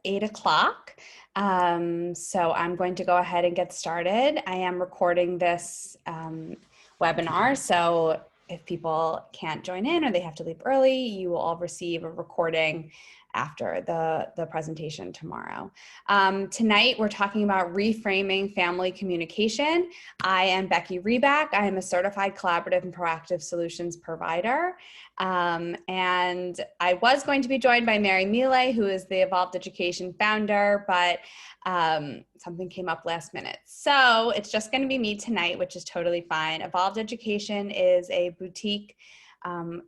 8 o'clock. So I'm going to go ahead and get started. I am recording this webinar, so if people can't join in or they have to leave early, you will all receive a recording after the presentation tomorrow. Tonight, we're talking about reframing family communication. I am Becky Reback. I am a certified collaborative and proactive solutions provider. And I was going to be joined by Mary Millet, who is the Evolved Education founder, but something came up last minute. So it's just going to be me tonight, which is totally fine. Evolved Education is a boutique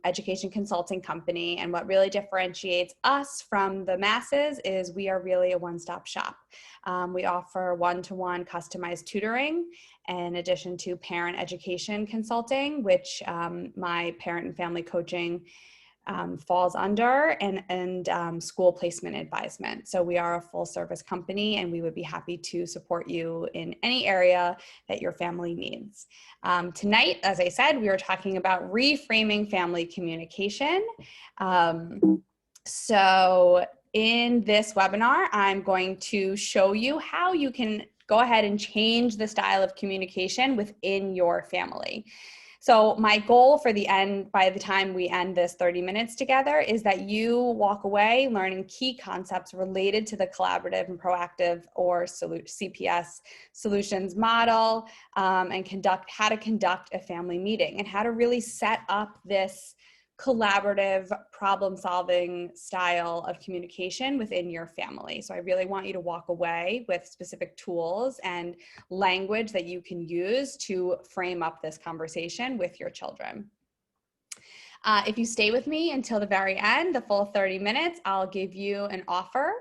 education consulting company. And what really differentiates us from the masses is we are really a one-stop shop. We offer one-to-one customized tutoring in addition to parent education consulting, which my parent and family coaching falls under, and school placement advisement. So we are a full service company, and we would be happy to support you in any area that your family needs. Tonight, as I said, we are talking about reframing family communication. So in this webinar, I'm going to show you how you can go ahead and change the style of communication within your family. So my goal for the end, by the time we end this 30 minutes together, is that you walk away learning key concepts related to the collaborative and proactive or CPS solutions model, and how to conduct a family meeting and how to really set up this collaborative problem-solving style of communication within your family. So I really want you to walk away with specific tools and language that you can use to frame up this conversation with your children. If you stay with me until the very end, the full 30 minutes, I'll give you an offer,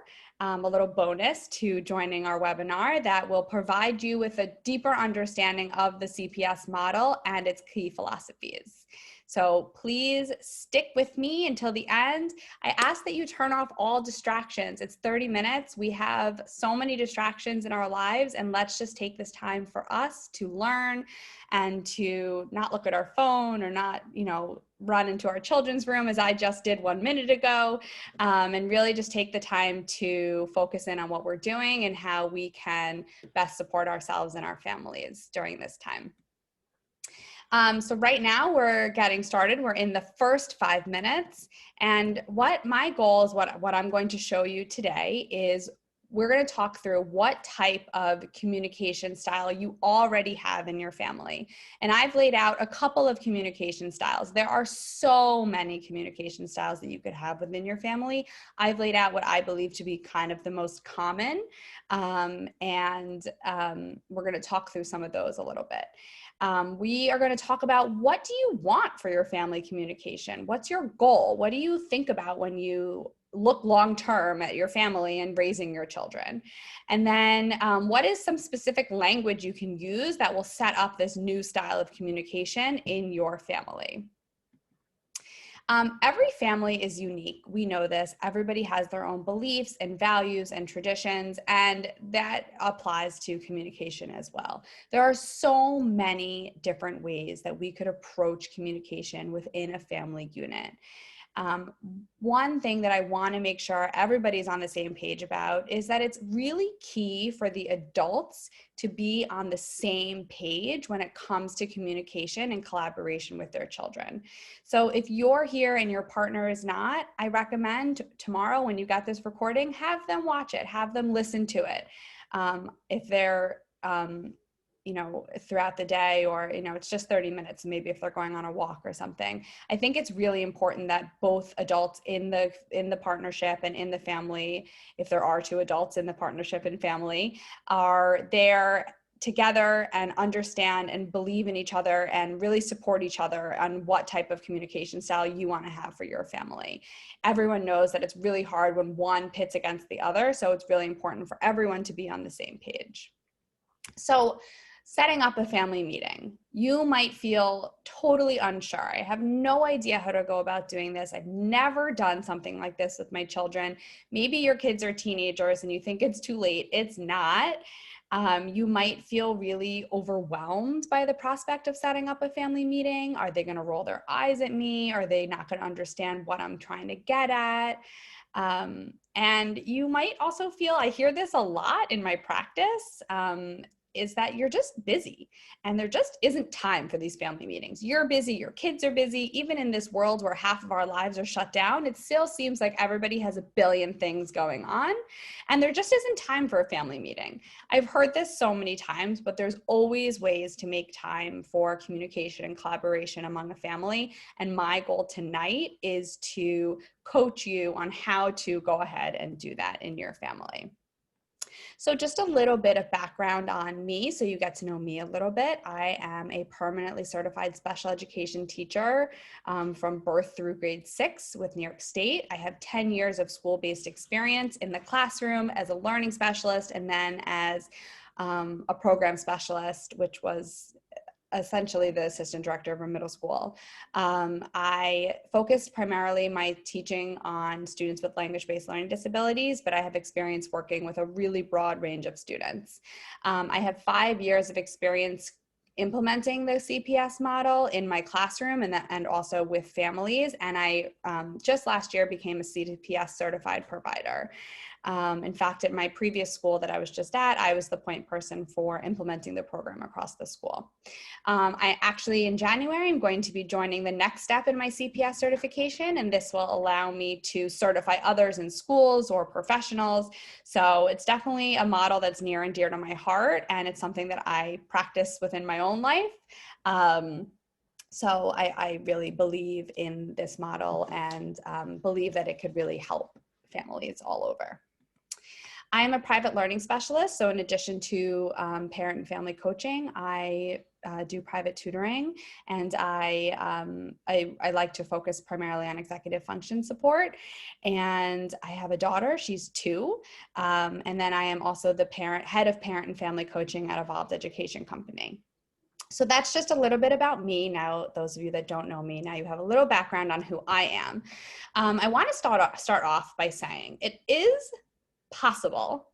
a little bonus to joining our webinar that will provide you with a deeper understanding of the CPS model and its key philosophies. So please stick with me until the end. I ask that you turn off all distractions. It's 30 minutes. We have so many distractions in our lives, and let's just take this time for us to learn and to not look at our phone or not, run into our children's room as I just did 1 minute ago, and really just take the time to focus in on what we're doing and how we can best support ourselves and our families during this time. So right now we're getting started. We're in the first 5 minutes. And what my goal is, what I'm going to show you today is we're going to talk through what type of communication style you already have in your family. And I've laid out a couple of communication styles. There are so many communication styles that you could have within your family. I've laid out what I believe to be kind of the most common. And we're going to talk through some of those a little bit. We are going to talk about, what do you want for your family communication? What's your goal? What do you think about when you look long-term at your family and raising your children? And then what is some specific language you can use that will set up this new style of communication in your family? Every family is unique. We know this. Everybody has their own beliefs and values and traditions, and that applies to communication as well. There are so many different ways that we could approach communication within a family unit. One thing that I want to make sure everybody's on the same page about is that it's really key for the adults to be on the same page when it comes to communication and collaboration with their children. So if you're here and your partner is not, I recommend tomorrow when you got this recording, have them watch it, have them listen to it. If they're throughout the day, or, it's just 30 minutes, maybe if they're going on a walk or something. I think it's really important that both adults in the partnership and in the family, if there are two adults in the partnership and family, are there together and understand and believe in each other and really support each other on what type of communication style you want to have for your family. Everyone knows that it's really hard when one pits against the other, so it's really important for everyone to be on the same page. So setting up a family meeting, you might feel totally unsure. I have no idea how to go about doing this. I've never done something like this with my children. Maybe your kids are teenagers and you think it's too late. It's not. You might feel really overwhelmed by the prospect of setting up a family meeting. Are they going to roll their eyes at me? Are they not going to understand what I'm trying to get at? And you might also feel, I hear this a lot in my practice, is that you're just busy and there just isn't time for these family meetings. You're busy, your kids are busy. Even in this world where half of our lives are shut down, it still seems like everybody has a billion things going on and there just isn't time for a family meeting. I've heard this so many times, but there's always ways to make time for communication and collaboration among a family. And my goal tonight is to coach you on how to go ahead and do that in your family. So just a little bit of background on me so you get to know me a little bit. I am a permanently certified special education teacher from birth through grade 6 with New York State. I have 10 years of school-based experience in the classroom as a learning specialist and then as a program specialist, which was essentially the assistant director of a middle school. I focused primarily my teaching on students with language-based learning disabilities, but I have experience working with a really broad range of students. I have 5 years of experience implementing the CPS model in my classroom and also with families. And I just last year became a CPS certified provider. In fact, at my previous school that I was just at, I was the point person for implementing the program across the school. I actually, in January, I'm going to be joining the next step in my CPS certification, and this will allow me to certify others in schools or professionals. So it's definitely a model that's near and dear to my heart, and it's something that I practice within my own life. So I really believe in this model and believe that it could really help families all over. I am a private learning specialist, so in addition to parent and family coaching, I do private tutoring, and I like to focus primarily on executive function support. And I have a daughter; she's 2, and then I am also the head of parent and family coaching at Evolved Education Company. So that's just a little bit about me. Now, those of you that don't know me, now you have a little background on who I am. I want to start off by saying it is possible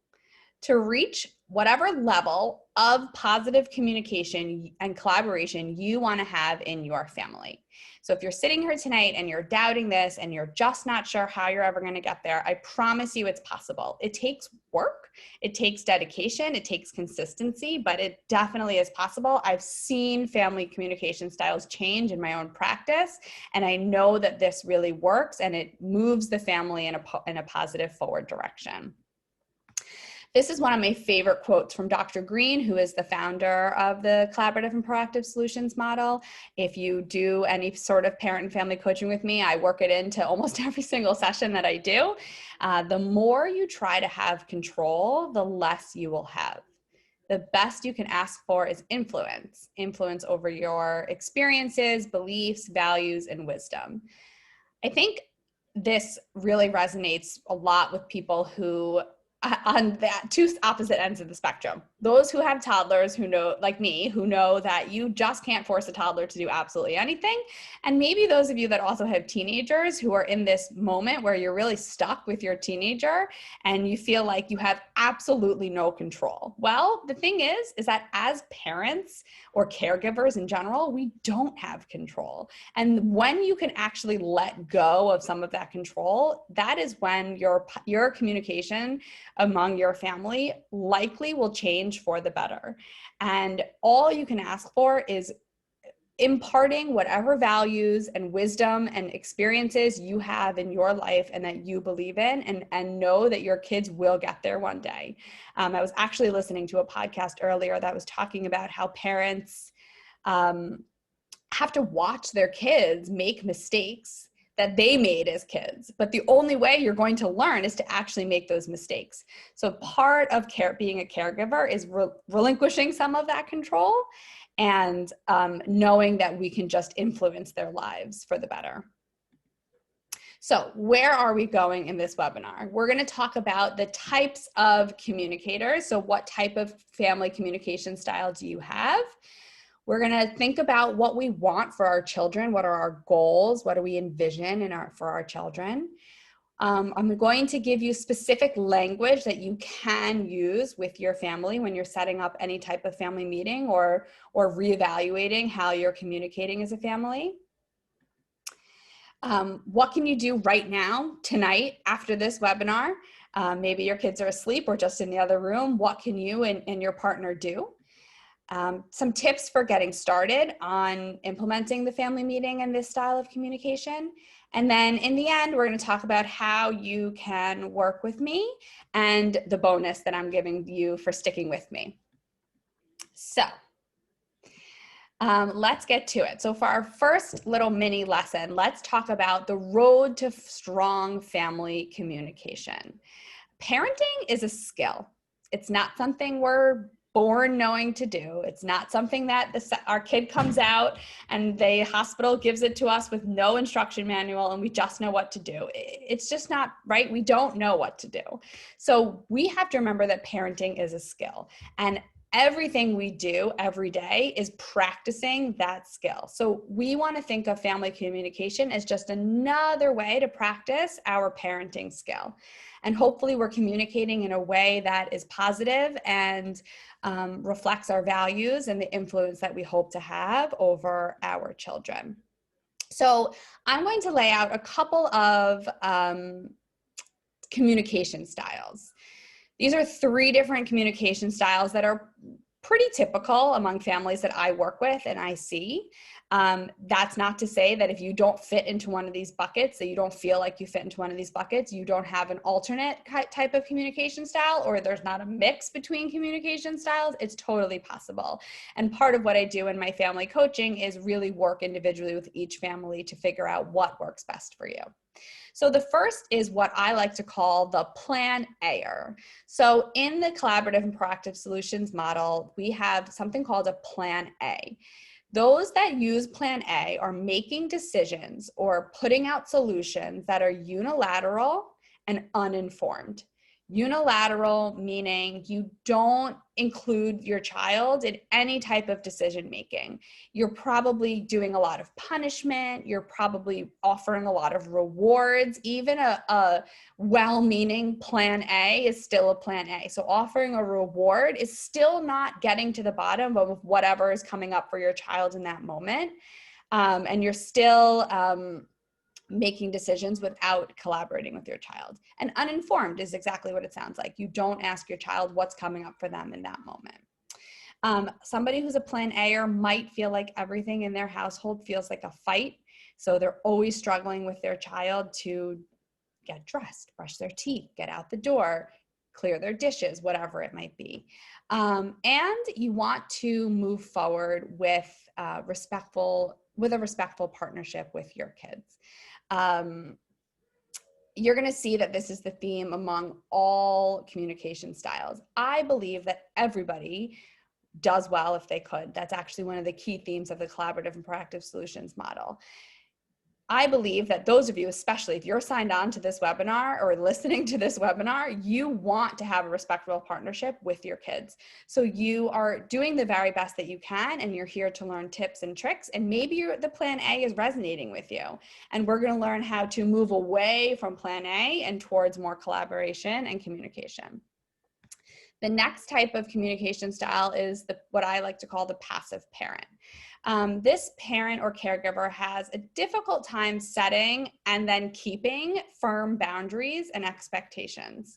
to reach whatever level of positive communication and collaboration you want to have in your family. So if you're sitting here tonight and you're doubting this and you're just not sure how you're ever going to get there, I promise you it's possible. It takes work, it takes dedication, it takes consistency, but it definitely is possible. I've seen family communication styles change in my own practice, and I know that this really works and it moves the family in a positive forward direction. This is one of my favorite quotes from Dr. Green, who is the founder of the Collaborative and Proactive Solutions model. If you do any sort of parent and family coaching with me, I work it into almost every single session that I do. The more you try to have control, the less you will have. The best you can ask for is influence over your experiences, beliefs, values, and wisdom. I think this really resonates a lot with people who on that two opposite ends of the spectrum. Those who have toddlers who know, like me, who know that you just can't force a toddler to do absolutely anything. And maybe those of you that also have teenagers who are in this moment where you're really stuck with your teenager and you feel like you have absolutely no control. Well, the thing is that as parents or caregivers in general, we don't have control. And when you can actually let go of some of that control, that is when your communication among your family likely will change for the better. And all you can ask for is imparting whatever values and wisdom and experiences you have in your life and that you believe in, and know that your kids will get there one day. I was actually listening to a podcast earlier that was talking about how parents have to watch their kids make mistakes that they made as kids. But the only way you're going to learn is to actually make those mistakes. So part of being a caregiver is relinquishing some of that control and knowing that we can just influence their lives for the better. So where are we going in this webinar? We're going to talk about the types of communicators. So what type of family communication style do you have? We're going to think about what we want for our children. What are our goals? What do we envision for our children? I'm going to give you specific language that you can use with your family when you're setting up any type of family meeting or reevaluating how you're communicating as a family. What can you do right now, tonight, after this webinar? Maybe your kids are asleep or just in the other room. What can you and your partner do? Some tips for getting started on implementing the family meeting and this style of communication. And then in the end, we're going to talk about how you can work with me and the bonus that I'm giving you for sticking with me. So let's get to it. So for our first little mini lesson, let's talk about the road to strong family communication. Parenting is a skill. It's not something we're born knowing to do. It's not something that our kid comes out and the hospital gives it to us with no instruction manual and we just know what to do. It's just not right. We don't know what to do. So we have to remember that parenting is a skill, and everything we do every day is practicing that skill. So we want to think of family communication as just another way to practice our parenting skill. And hopefully we're communicating in a way that is positive and reflects our values and the influence that we hope to have over our children. So I'm going to lay out a couple of communication styles. These are 3 different communication styles that are pretty typical among families that I work with and I see. That's not to say that if you don't fit into one of these buckets, that you don't feel like you fit into one of these buckets, you don't have an alternate type of communication style, or there's not a mix between communication styles. It's totally possible. And part of what I do in my family coaching is really work individually with each family to figure out what works best for you. So the first is what I like to call the Plan A-er. So in the collaborative and proactive solutions model, we have something called a Plan A. Those that use Plan A are making decisions or putting out solutions that are unilateral and uninformed. Unilateral meaning you don't include your child in any type of decision making. You're probably doing a lot of punishment. You're probably offering a lot of rewards. Even a well-meaning Plan A is still a Plan A. So offering a reward is still not getting to the bottom of whatever is coming up for your child in that moment. And you're still making decisions without collaborating with your child. And uninformed is exactly what it sounds like. You don't ask your child what's coming up for them in that moment. Somebody who's a Plan A-er might feel like everything in their household feels like a fight. So they're always struggling with their child to get dressed, brush their teeth, get out the door, clear their dishes, whatever it might be. And you want to move forward with a respectful partnership with your kids. You're going to see that this is the theme among all communication styles. I believe that everybody does well if they could. That's actually one of the key themes of the collaborative and proactive solutions model. I believe that those of you, especially if you're signed on to this webinar or listening to this webinar, you want to have a respectful partnership with your kids. So you are doing the very best that you can, and you're here to learn tips and tricks, and maybe the Plan A is resonating with you. And we're going to learn how to move away from Plan A and towards more collaboration and communication. The next type of communication style is what I like to call the passive parent. This parent or caregiver has a difficult time setting and then keeping firm boundaries and expectations.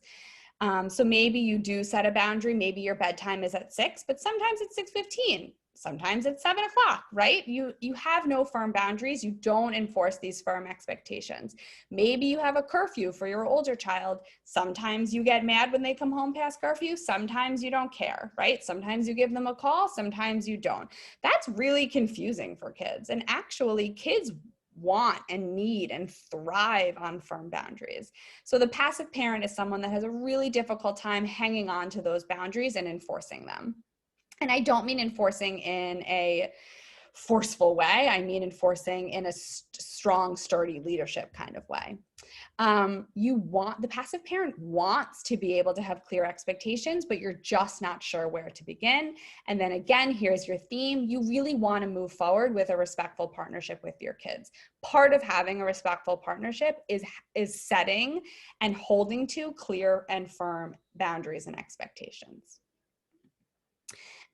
So maybe you do set a boundary, maybe your bedtime is at 6, but sometimes it's 6:15. Sometimes it's 7 o'clock, right? You have no firm boundaries. You don't enforce these firm expectations. Maybe you have a curfew for your older child. Sometimes you get mad when they come home past curfew. Sometimes you don't care, right? Sometimes you give them a call. Sometimes you don't. That's really confusing for kids. And actually, kids want and need and thrive on firm boundaries. So the passive parent is someone that has a really difficult time hanging on to those boundaries and enforcing them. And I don't mean enforcing in a forceful way. I mean enforcing in a strong, sturdy leadership kind of way. The passive parent wants to be able to have clear expectations, but you're just not sure where to begin. And then again, here's your theme. You really want to move forward with a respectful partnership with your kids. Part of having a respectful partnership is setting and holding to clear and firm boundaries and expectations.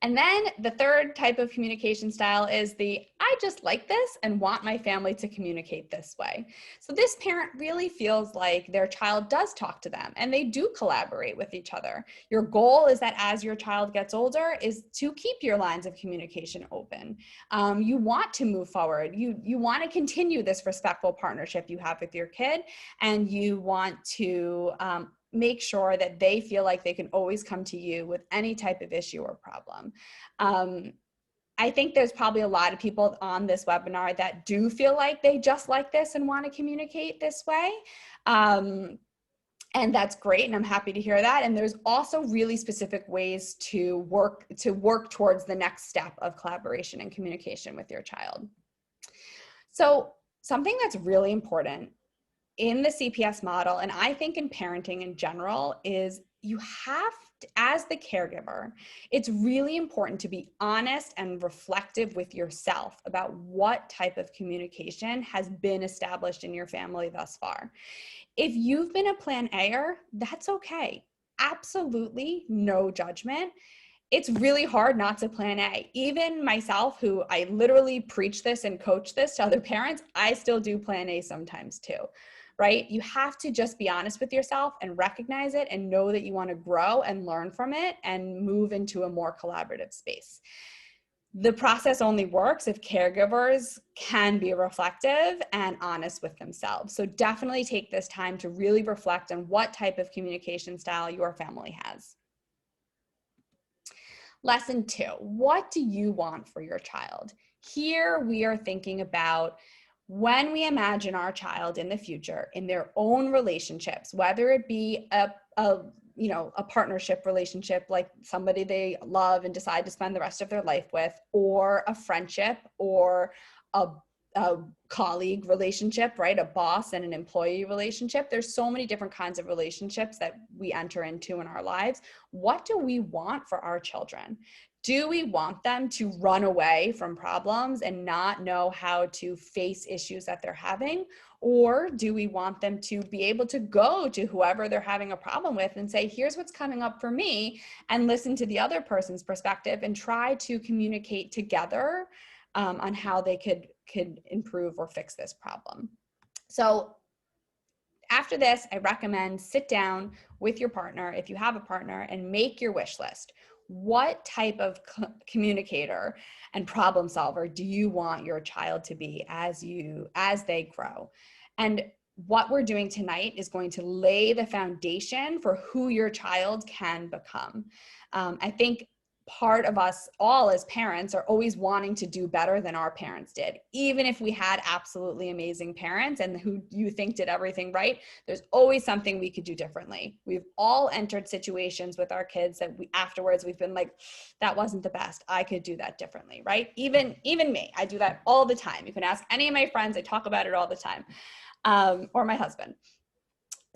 And then the third type of communication style is I just like this and want my family to communicate this way. So this parent really feels like their child does talk to them and they do collaborate with each other. Your goal is that as your child gets older is to keep your lines of communication open. You want to move forward. You want to continue this respectful partnership you have with your kid, and you want to make sure that they feel like they can always come to you with any type of issue or problem. I think there's probably a lot of people on this webinar that do feel like they just like this and want to communicate this way. And that's great, and I'm happy to hear that. And there's also really specific ways to work towards the next step of collaboration and communication with your child. So something that's really important in the CPS model, and I think in parenting in general, is you have to, as the caregiver, it's really important to be honest and reflective with yourself about what type of communication has been established in your family thus far. If you've been a plan A'er, that's okay. Absolutely no judgment. It's really hard not to plan A. Even myself, who I literally preach this and coach this to other parents, I still do plan A sometimes too, right? You have to just be honest with yourself and recognize it and know that you want to grow and learn from it and move into a more collaborative space. The process only works if caregivers can be reflective and honest with themselves. So definitely take this time to really reflect on what type of communication style your family has. Lesson 2, what do you want for your child? Here we are thinking about when we imagine our child in the future in their own relationships, whether it be a partnership relationship, like somebody they love and decide to spend the rest of their life with, or a friendship, or a colleague relationship, right? A boss and an employee relationship. There's so many different kinds of relationships that we enter into in our lives. What do we want for our children? Do we want them to run away from problems and not know how to face issues that they're having? Or do we want them to be able to go to whoever they're having a problem with and say, here's what's coming up for me, and listen to the other person's perspective and try to communicate together on how they could improve or fix this problem? So after this, I recommend sit down with your partner, if you have a partner, and make your wish list. What type of communicator and problem solver do you want your child to be as they grow? And what we're doing tonight is going to lay the foundation for who your child can become. I think part of us all as parents are always wanting to do better than our parents did. Even if we had absolutely amazing parents and who you think did everything right, there's always something we could do differently. We've all entered situations with our kids that afterwards we've been like, that wasn't the best. I could do that differently, right? Even me, I do that all the time. You can ask any of my friends, I talk about it all the time, or my husband.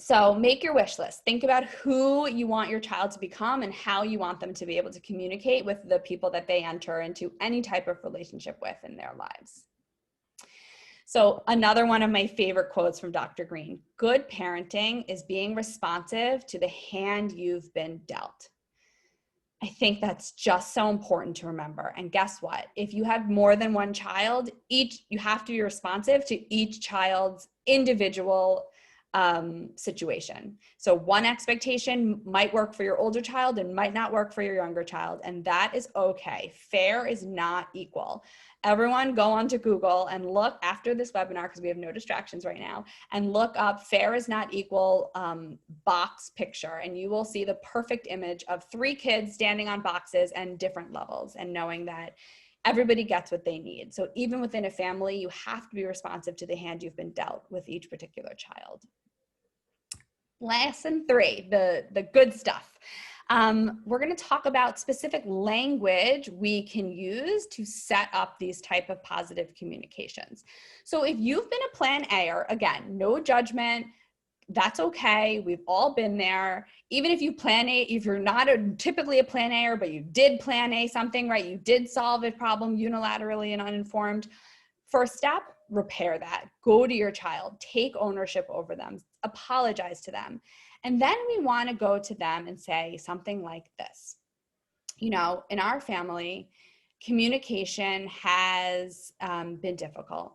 So make your wish list. Think about who you want your child to become and how you want them to be able to communicate with the people that they enter into any type of relationship with in their lives. So another one of my favorite quotes from Dr. Green: good parenting is being responsive to the hand you've been dealt. I think that's just so important to remember. And guess what? If you have more than one child, you have to be responsive to each child's individual situation. So one expectation might work for your older child and might not work for your younger child, and that is okay. Fair is not equal. Everyone go onto Google and look after this webinar, because we have no distractions right now, and look up fair is not equal box picture, and you will see the perfect image of 3 kids standing on boxes and different levels, and knowing that everybody gets what they need. So even within a family, you have to be responsive to the hand you've been dealt with each particular child. Lesson 3, the good stuff. We're going to talk about specific language we can use to set up these type of positive communications. So if you've been a plan A'er, again, no judgment, that's okay. We've all been there. Even if you plan A, if you're not typically a plan A'er, but you did plan A something, right? You did solve a problem unilaterally and uninformed. First step, repair that. Go to your child, take ownership over them, apologize to them. And then we want to go to them and say something like this: You know, in our family, communication has been difficult.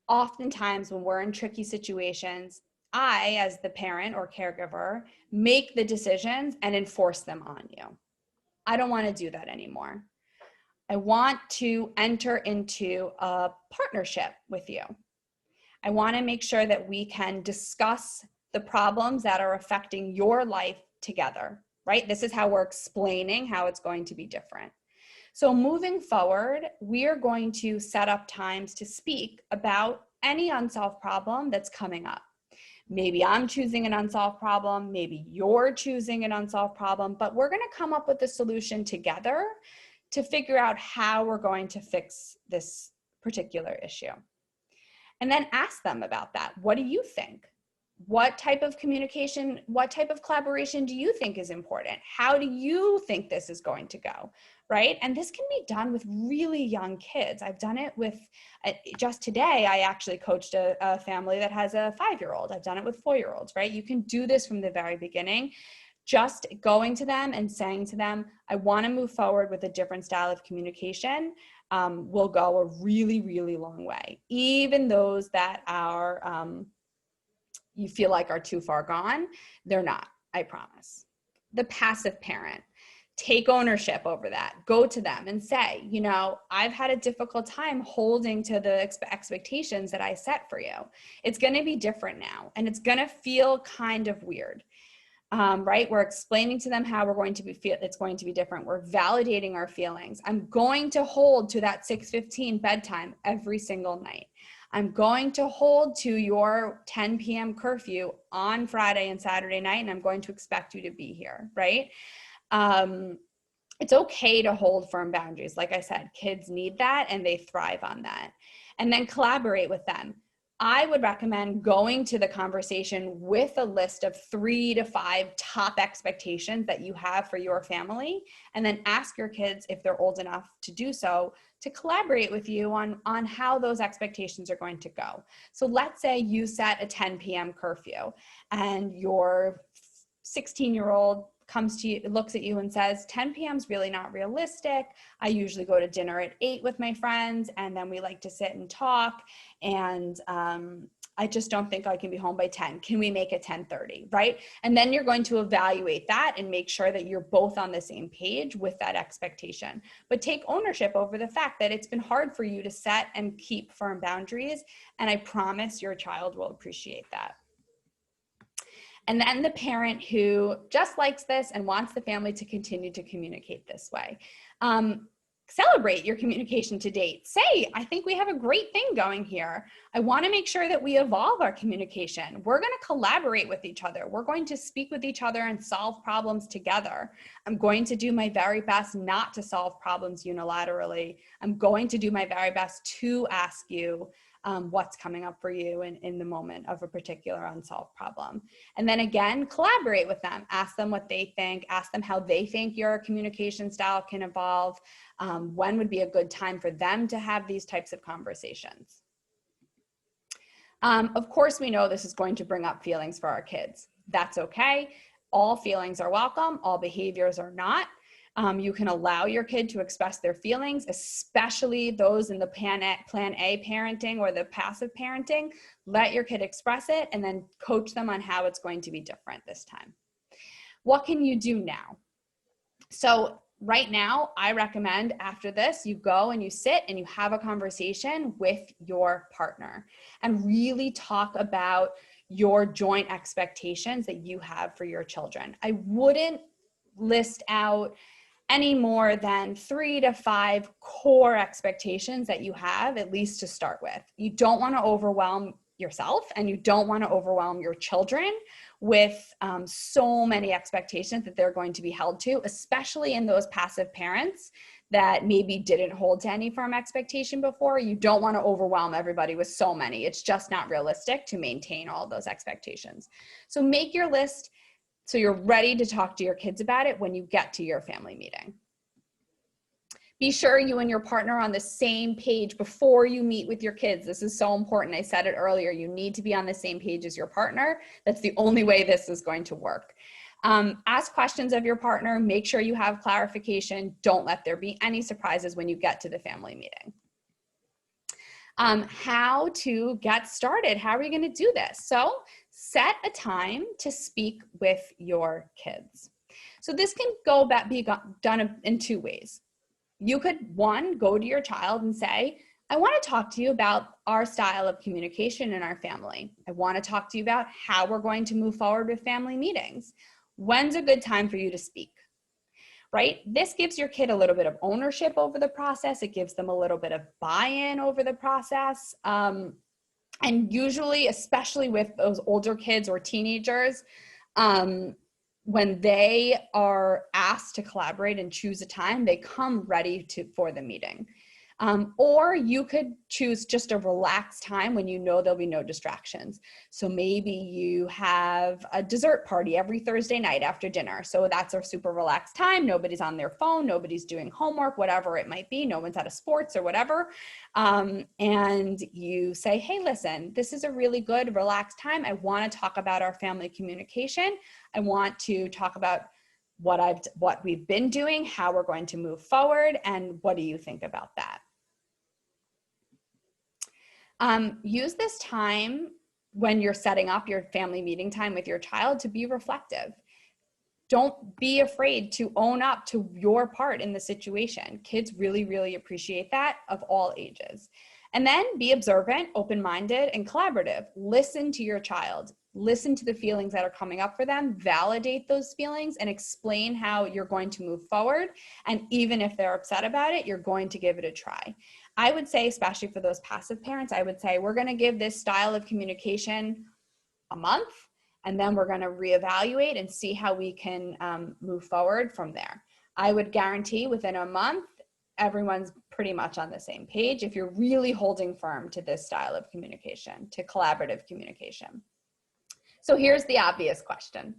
Oftentimes when we're in tricky situations, I, as the parent or caregiver, make the decisions and enforce them on you. I don't want to do that anymore. I want to enter into a partnership with you. I want to make sure that we can discuss the problems that are affecting your life together, right? This is how we're explaining how it's going to be different. So moving forward, we are going to set up times to speak about any unsolved problem that's coming up. Maybe I'm choosing an unsolved problem, maybe you're choosing an unsolved problem, but we're going to come up with a solution together to figure out how we're going to fix this particular issue. And then ask them about that. What do you think? What type of communication, what type of collaboration do you think is important? How do you think this is going to go, right? And this can be done with really young kids. I've done it with, just today, I actually coached a family that has a 5-year-old. I've done it with 4-year-olds, right? You can do this from the very beginning. Just going to them and saying to them, I want to move forward with a different style of communication will go a really, really long way. Even those that are, you feel like are too far gone, they're not, I promise. The passive parent, take ownership over that. Go to them and say, you know, I've had a difficult time holding to the expectations that I set for you. It's going to be different now, and it's going to feel kind of weird. Right? We're explaining to them how we're going to be it's going to be different. We're validating our feelings. I'm going to hold to that 6:15 bedtime every single night. I'm going to hold to your 10 p.m. curfew on Friday and Saturday night, and I'm going to expect you to be here, right? It's okay to hold firm boundaries. Like I said, kids need that and they thrive on that. And then collaborate with them. I would recommend going to the conversation with a list of 3 to 5 top expectations that you have for your family, and then ask your kids, if they're old enough to do so, to collaborate with you on how those expectations are going to go. So let's say you set a 10 p.m. curfew and your 16-year-old comes to you, looks at you and says, 10 p.m. is really not realistic. I usually go to dinner at 8 with my friends, and then we like to sit and talk, and I just don't think I can be home by 10. Can we make it 10:30, right? And then you're going to evaluate that and make sure that you're both on the same page with that expectation. But take ownership over the fact that it's been hard for you to set and keep firm boundaries, and I promise your child will appreciate that. And then the parent who just likes this and wants the family to continue to communicate this way. Celebrate your communication to date. Say, I think we have a great thing going here. I want to make sure that we evolve our communication. We're going to collaborate with each other. We're going to speak with each other and solve problems together. I'm going to do my very best not to solve problems unilaterally. I'm going to do my very best to ask you what's coming up for you in the moment of a particular unsolved problem. And then again, collaborate with them. Ask them what they think. Ask them how they think your communication style can evolve. When would be a good time for them to have these types of conversations? Of course, we know this is going to bring up feelings for our kids. That's okay. All feelings are welcome. All behaviors are not. You can allow your kid to express their feelings, especially those in the plan A parenting or the passive parenting. Let your kid express it and then coach them on how it's going to be different this time. What can you do now? So right now, I recommend after this, you go and you sit and you have a conversation with your partner and really talk about your joint expectations that you have for your children. I wouldn't list out any more than 3 to 5 core expectations that you have, at least to start with. You don't want to overwhelm yourself and you don't want to overwhelm your children with so many expectations that they're going to be held to, especially in those passive parents that maybe didn't hold to any firm expectation before. You don't want to overwhelm everybody with so many. It's just not realistic to maintain all those expectations. So make your list so you're ready to talk to your kids about it when you get to your family meeting. Be sure you and your partner are on the same page before you meet with your kids. This is so important. I said it earlier, you need to be on the same page as your partner. That's the only way this is going to work. Ask questions of your partner. Make sure you have clarification. Don't let there be any surprises when you get to the family meeting. How to get started. How are you going to do this? So set a time to speak with your kids. So this can be done in two ways. You could, one, go to your child and say, I want to talk to you about our style of communication in our family. I want to talk to you about how we're going to move forward with family meetings. When's a good time for you to speak? Right? This gives your kid a little bit of ownership over the process. It gives them a little bit of buy-in over the process. And usually, especially with those older kids or teenagers, when they are asked to collaborate and choose a time, they come ready for the meeting. Or you could choose just a relaxed time when you know there'll be no distractions. So maybe you have a dessert party every Thursday night after dinner. So that's a super relaxed time. Nobody's on their phone, nobody's doing homework, whatever it might be. No one's out of sports or whatever. And you say, hey, listen, this is a really good relaxed time. I want to talk about our family communication. I want to talk about what we've been doing, how we're going to move forward, and what do you think about that? Use this time when you're setting up your family meeting time with your child to be reflective. Don't be afraid to own up to your part in the situation. Kids really, really appreciate that, of all ages. And then be observant, open-minded, and collaborative. Listen to your child. Listen to the feelings that are coming up for them, validate those feelings, and explain how you're going to move forward. And even if they're upset about it, you're going to give it a try. I would say, especially for those passive parents, I would say we're going to give this style of communication a month, and then we're going to reevaluate and see how we can move forward from there. I would guarantee within a month, everyone's pretty much on the same page if you're really holding firm to this style of communication, to collaborative communication. So here's the obvious question.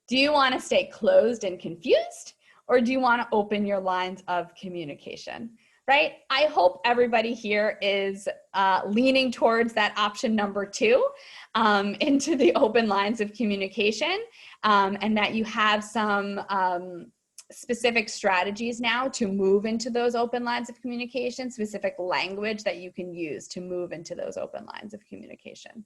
Do you want to stay closed and confused, or do you want to open your lines of communication? Right? I hope everybody here is leaning towards that option number 2, into the open lines of communication, and that you have some specific strategies now to move into those open lines of communication, specific language that you can use to move into those open lines of communication.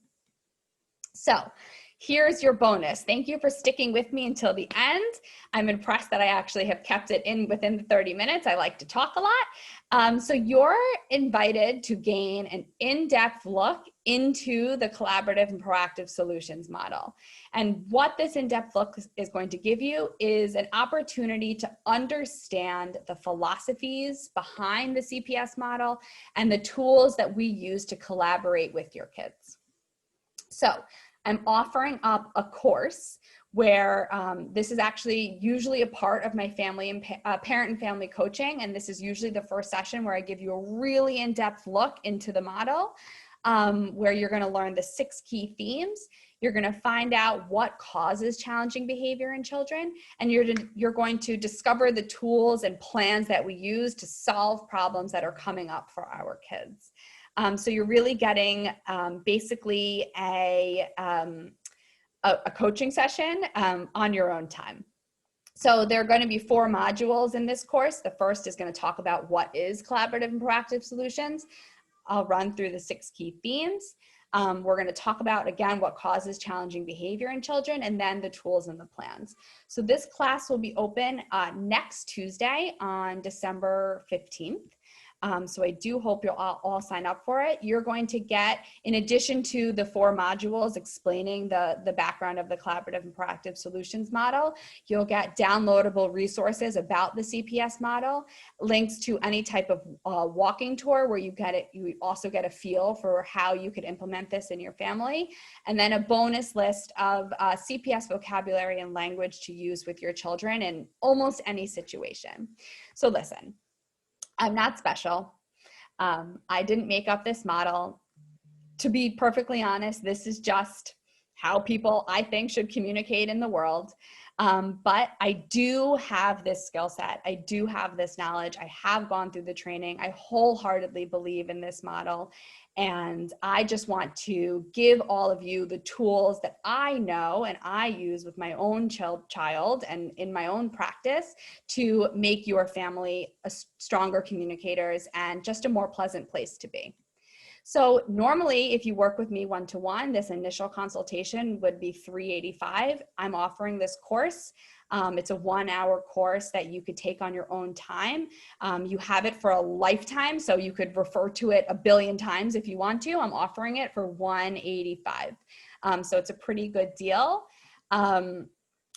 So here's your bonus. Thank you for sticking with me until the end. I'm impressed that I actually have kept it within the 30 minutes. I like to talk a lot. So you're invited to gain an in-depth look into the collaborative and proactive solutions model. And what this in-depth look is going to give you is an opportunity to understand the philosophies behind the CPS model and the tools that we use to collaborate with your kids. So I'm offering up a course where this is actually usually a part of my family and parent and family coaching. And this is usually the first session where I give you a really in-depth look into the model, where you're going to learn the 6 key themes. You're going to find out what causes challenging behavior in children, and you're going to discover the tools and plans that we use to solve problems that are coming up for our kids. So you're really getting basically a coaching session on your own time. So there are going to be 4 modules in this course. The first is going to talk about what is collaborative and proactive solutions. I'll run through the 6 key themes. We're going to talk about, again, what causes challenging behavior in children, and then the tools and the plans. So this class will be open next Tuesday on December 15th. So I do hope you'll all sign up for it. You're going to get, in addition to the 4 modules explaining the background of the collaborative and proactive solutions model, you'll get downloadable resources about the CPS model, links to any type of walking tour where you also get a feel for how you could implement this in your family, and then a bonus list of CPS vocabulary and language to use with your children in almost any situation. So listen. I'm not special. I didn't make up this model. To be perfectly honest, this is just how people, I think, should communicate in the world. But I do have this skill set. I do have this knowledge. I have gone through the training. I wholeheartedly believe in this model. And I just want to give all of you the tools that I know and I use with my own child and in my own practice to make your family a stronger communicators and just a more pleasant place to be. So normally, if you work with me one-to-one, this initial consultation would be $385. I'm offering this course. It's a 1-hour course that you could take on your own time. You have it for a lifetime, so you could refer to it a billion times if you want to. I'm offering it for $185. So it's a pretty good deal.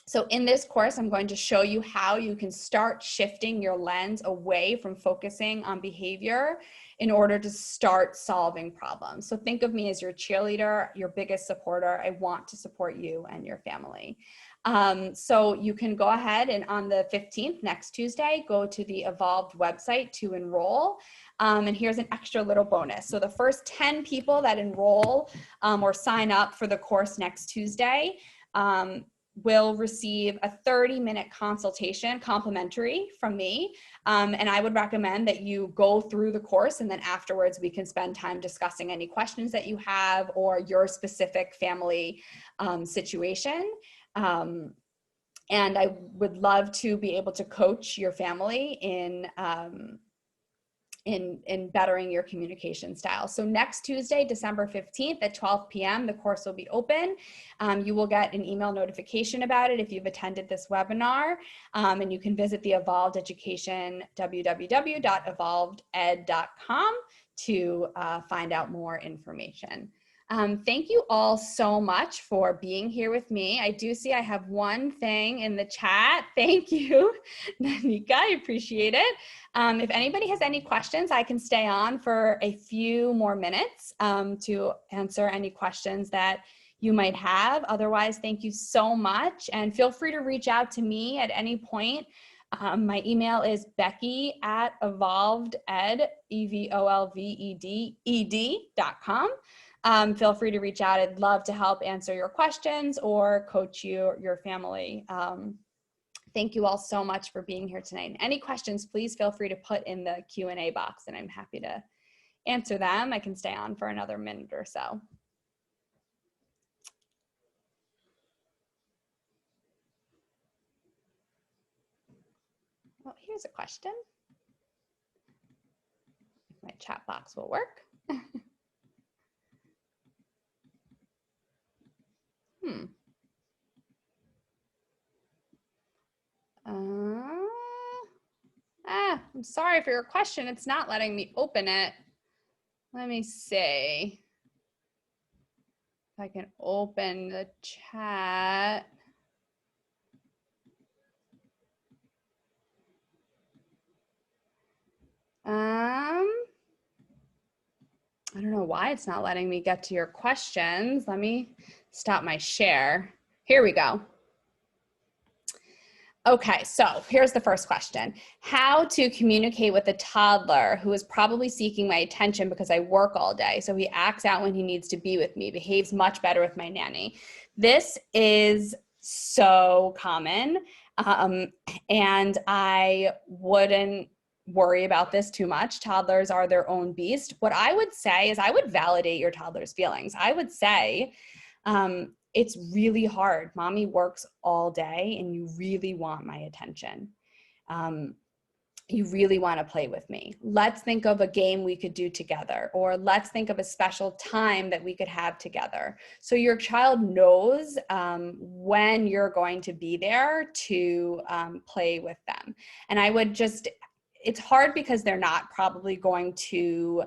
So in this course, I'm going to show you how you can start shifting your lens away from focusing on behavior in order to start solving problems. So think of me as your cheerleader, your biggest supporter. I want to support you and your family. So you can go ahead and on the 15th, next Tuesday, go to the Evolved website to enroll. And here's an extra little bonus. So the first 10 people that enroll or sign up for the course next Tuesday, will receive a 30-minute consultation complimentary from me. And I would recommend that you go through the course and then afterwards we can spend time discussing any questions that you have or your specific family situation. And I would love to be able to coach your family in bettering your communication style. So next Tuesday, December 15th at 12 p.m., the course will be open. You will get an email notification about it if you've attended this webinar, and you can visit the Evolved Education, www.evolveded.com to find out more information. Thank you all so much for being here with me. I do see I have one thing in the chat. Thank you, Nanika, I appreciate it. If anybody has any questions, I can stay on for a few more minutes to answer any questions that you might have. Otherwise, thank you so much. And feel free to reach out to me at any point. My email is becky@evolveded, EVOLVED.com. Feel free to reach out. I'd love to help answer your questions or coach you, your family. Thank you all so much for being here tonight. And any questions, please feel free to put in the Q&A box and I'm happy to answer them. I can stay on for another minute or so. Well, here's a question. If my chat box will work. I'm sorry for your question. It's not letting me open it. Let me see if I can open the chat. I don't know why it's not letting me get to your questions. Let me stop my share. Here we go. Okay, so here's the first question. How to communicate with a toddler who is probably seeking my attention because I work all day. So he acts out when he needs to be with me, behaves much better with my nanny. This is so common, and I wouldn't worry about this too much. Toddlers are their own beast. What I would say is I would validate your toddler's feelings. I would say, it's really hard. Mommy works all day and you really want my attention. You really want to play with me. Let's think of a game we could do together, or let's think of a special time that we could have together. So your child knows when you're going to be there to play with them. And I would just, it's hard because they're not probably going to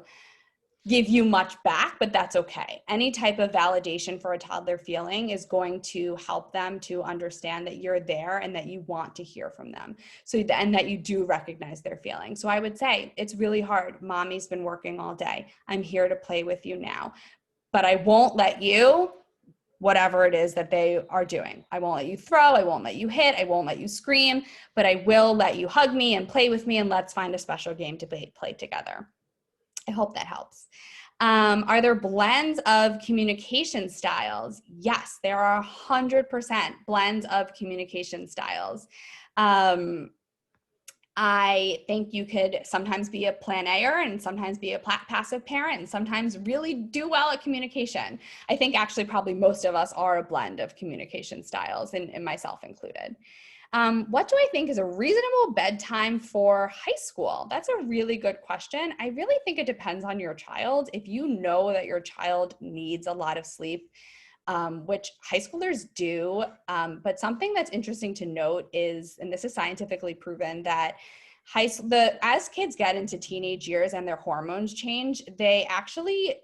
give you much back, but that's okay. Any type of validation for a toddler feeling is going to help them to understand that you're there and that you want to hear from them. So, and that you do recognize their feelings. So I would say it's really hard. Mommy's been working all day. I'm here to play with you now, but I won't let you, whatever it is that they are doing. I won't let you throw, I won't let you hit, I won't let you scream, but I will let you hug me and play with me, and let's find a special game to play together. I hope that helps. Are there blends of communication styles? Yes, there are 100% blends of communication styles. I think you could sometimes be a plan Aer and sometimes be a passive parent and sometimes really do well at communication. I think actually probably most of us are a blend of communication styles, and myself included. What do I think is a reasonable bedtime for high school? That's a really good question. I really think it depends on your child. If you know that your child needs a lot of sleep, which high schoolers do. But something that's interesting to note is, and this is scientifically proven, that as kids get into teenage years and their hormones change, they actually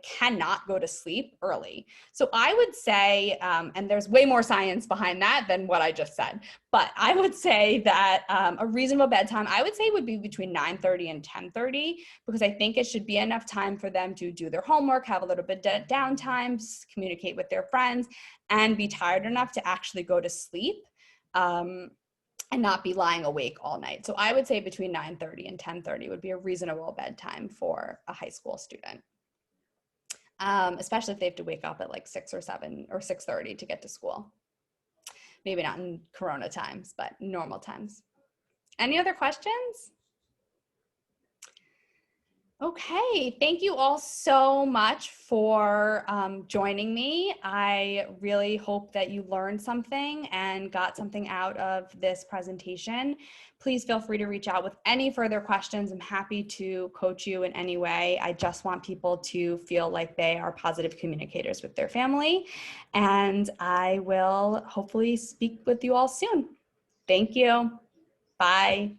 cannot go to sleep early. So I would say, and there's way more science behind that than what I just said, but I would say that a reasonable bedtime, I would say, would be between 9:30 and 10:30, because I think it should be enough time for them to do their homework, have a little bit of downtime, communicate with their friends, and be tired enough to actually go to sleep. And not be lying awake all night. So I would say between 9:30 and 10:30 would be a reasonable bedtime for a high school student, especially if they have to wake up at like 6 or 7 or 6:30 to get to school. Maybe not in Corona times, but normal times. Any other questions? Okay, thank you all so much for joining me. I really hope that you learned something and got something out of this presentation. Please feel free to reach out with any further questions. I'm happy to coach you in any way. I just want people to feel like they are positive communicators with their family. And I will hopefully speak with you all soon. Thank you. Bye.